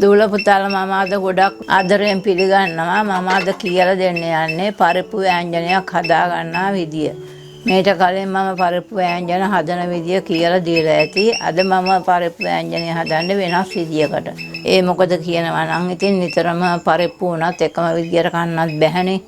දූල පුතාලා මම අද ගොඩක් ආදරයෙන් පිළිගන්නවා. මම අද කියලා දෙන්න යන්නේ පරිප්පු ව්‍යංජනයක් හදා ගන්නා විදිය. මේට කලින් මම පරිප්පු ව්‍යංජන හදන විදිය කියලා දීලා ඇති. අද මම පරිප්පු ව්‍යංජනය හදන්නේ වෙනස් විදියකට. ඒ මොකද කියනවා නම් ඉතින් නිතරම පරිප්පු උනත් එකම විදියට කන්නත් බැහැනේ.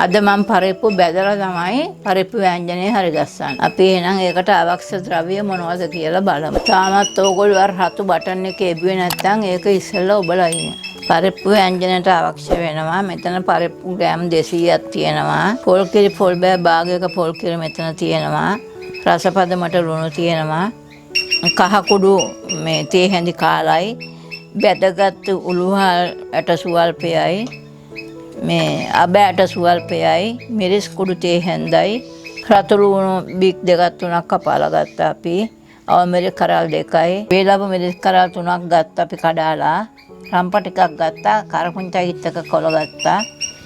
අද මම පරිප්පු බෙදලා තමයි පරිප්පු ව්‍යංජනය හරිගස්සන්නේ. අපි එහෙනම් ඒකට අවශ්‍ය ද්‍රව්‍ය මොනවද කියලා බලමු. තාමත් ඕගොල්ලෝ අර රතු බටන් එක එබුවේ නැත්නම් ඒක ඉස්සෙල්ලා ඔබලා ඉන්න. පරිප්පු ව්‍යංජනයට අවශ්‍ය වෙනවා මෙතන පරිප්පු ග්‍රෑම් 200ක් තියෙනවා. පොල් කිරි පොල් බෑ භාගයක පොල් කිරි මෙතන තියෙනවා. රසපදමට ලුණු තියෙනවා. කහ කුඩු මේ තේ හැඳි කාලයි. බැදගත් උළුහල් ඇට සුවල්පයයි. මේ අබෑට සුවල්පයයි මිරිස් කුඩු තේ හැන්දයි රතු ලුණු බික් දෙකක් තුනක් කපාලා ගත්තා අපි. අවමිරිස් කරල් දෙකයි වේලප මිරිස් කරල් තුනක් ගත්තා අපි කඩාලා. රම්ප ටිකක් ගත්තා. කරපුංචයිත් එක කොළ ගත්තා.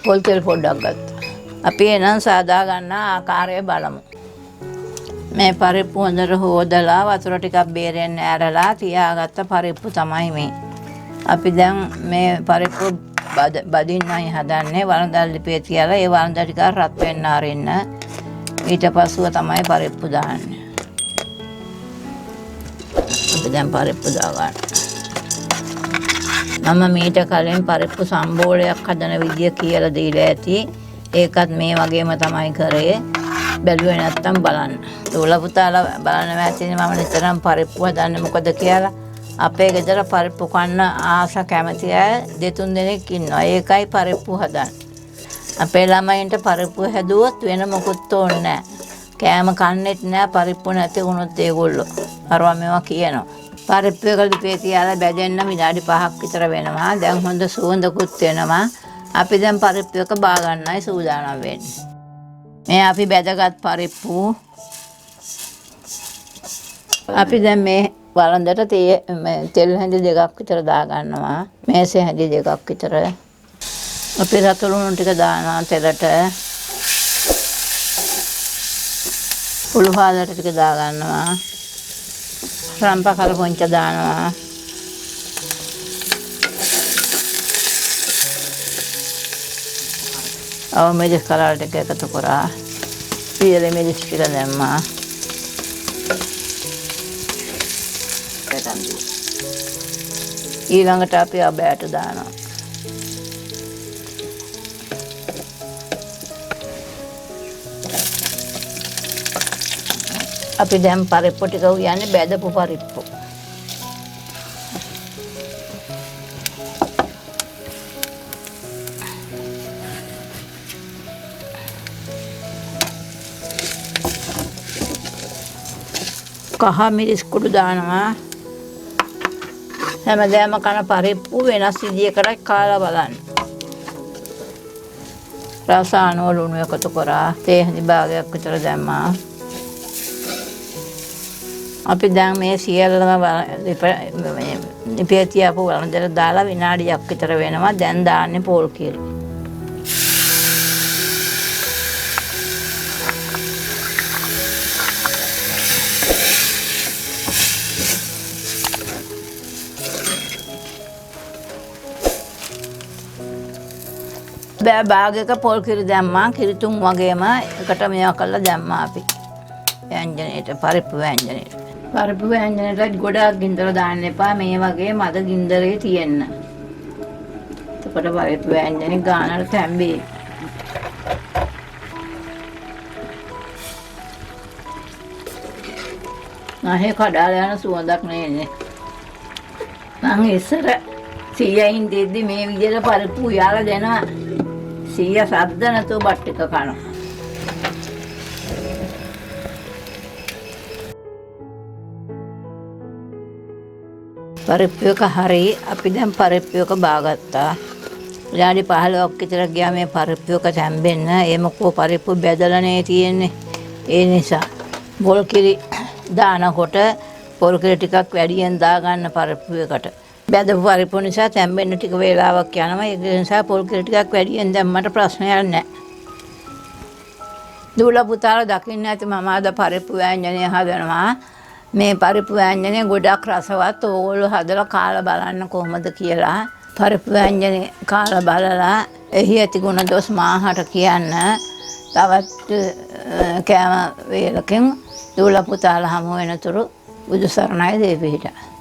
පොල් තෙල් පොඩ්ඩක් ගත්තා. අපි එනම් සාදා ගන්න ආකාරය බලමු. මේ පරිප්පු හොඳට හොදලා වතුර ටිකක් බේරෙන්න ඇරලා තියාගත්ත පරිප්පු තමයි මේ. අපි දැන් මේ පරිප්පු බදින්නයි හදන්නේ. වළඳල් ලිපේ තියලා ඒ වළඳ ටික රත් වෙන්න අරින්න. ඊට පස්සුව තමයි පරිප්පු දාන්නේ. අපි දැන් පරිප්පු දාගන්න. මම මීට කලින් පරිප්පු සම්බෝලයක් හදන විදිය කියලා දීලා ඇති. ඒකත් මේ වගේම තමයි කරේ. බැලුවේ නැත්තම් බලන්න. දූල පුතාලා බලන්න ඇතිනේ මම නිතරම පරිප්පු හදන්නේ මොකද කියලා. අපේ ගෙදර පරිප්පු කන්න ආස කැමති අය 2-3 දෙනෙක් ඉන්නවා. ඒකයි පරිප්පු හදන්නේ. අපේ ළමයින්ට පරිප්පු හැදුවොත් වෙන මොකුත් ඕනේ නැහැ. කෑම කන්නෙත් නැහැ පරිප්පු නැති වුණොත් ඒගොල්ලෝ. අරවා මේවා කියනවා. පරිප්පු එක ලිපේ තියාලා බැදෙන්න විනාඩි 5ක් විතර වෙනවා. දැන් හොඳ සුවඳකුත් වෙනවා. අපි දැන් පරිප්පු එක බා ගන්නයි සූදානම් වෙන්නේ. මේ අපි බැදගත් පරිප්පු අපි දැන් මේ වළඳට තෙල් හැඳි දෙකක් විතර දා ගන්නවා. මේසේ හැඳි දෙකක් විතර. අපි රතු ලුණු ටික දානවා තෙලට. උළුහලට ටික දා ගන්නවා. රම්ප කරපොංච දානවා. අවමිරිස් කරල් ටික එකතු කරා. පියලි මිරිස් ටික දැම්මා. ඊළඟට අපි අබෑට දානවා. අපි දැන් පරිප්පු ටික උයන්නේ බැදපු පරිප්පු. කහ මිරිස් කුඩු දානවා. හැමදාම කන පරිප්පු වෙනස් විදියකට කාලා බලන්න. රස අනුව ලුණු එකතු කරා. තේ හැඳි භාගයක් විතර දැම්මා. අපි දැන් මේ සියල්ලම ලිපේ තියාපු වළඳට දාලා විනාඩියක් විතර වෙනවා. දැන් දාන්නේ පොල් කිරි. භාගයක පොල් කිරි දැම්මා. කිරි 3 වගේම එකට මේවා කරලා දැම්මා අපි. ව්‍යංජනයේට පරිප්පු ව්‍යංජනයේට. පරිප්පු ව්‍යංජනයේට ගොඩක් ගින්දර දාන්න එපා. මේ වගේ මද ගින්දරේ තියෙන්න. එතකොට පරිප්පු ව්‍යංජනේ ගානට තැම්බේ. නැහැ කඩාලා යන සුවඳක් නෙන්නේ. මං ඉස්සර සීයෙන් දෙද්දි මේ විදිහට පරිප්පු යාලා දෙනවා. සීය සද්ද නැතුව බත් ටික කනවා. පරිප්පු එක හරි අපි දැන් පරිප්පු එක බාගත්තා. විනාඩි 15ක් විතර ගියා මේ පරිප්පු එක තැම්බෙන්න. ඒ මොකෝ පරිප්පු බෙදලානේ තියෙන්නේ. ඒ නිසා පොල් කිරි දානකොට පොල් කිරි ටිකක් වැඩියෙන් දා ගන්න පරිප්පු එකට. බැදපු පරිප්පු නිසා තැම්බෙන්න ටික වේලාවක් යනවා. ඒ නිසා පොල් කිරි ටිකක් වැඩියෙන් දැම්මට ප්‍රශ්නයක් නැහැ. දූල පුතාලා දකින්න ඇති මම අද පරිප්පු ව්‍යංජනය හදනවා. මේ පරිප්පු වෑංජනේ ගොඩක් රසවත්. ඕගොල්ලෝ හදලා කාලා බලන්න කොහොමද කියලා. පරිප්පු වෑංජනේ කාලා බලලා එහි ඇති ගුණ දොස් මාහට කියන්න. තවත් කෑම වේලකින් දුවලා පුතාලා හමු වෙනතුරු බුදු සරණයි දෙවිහිට.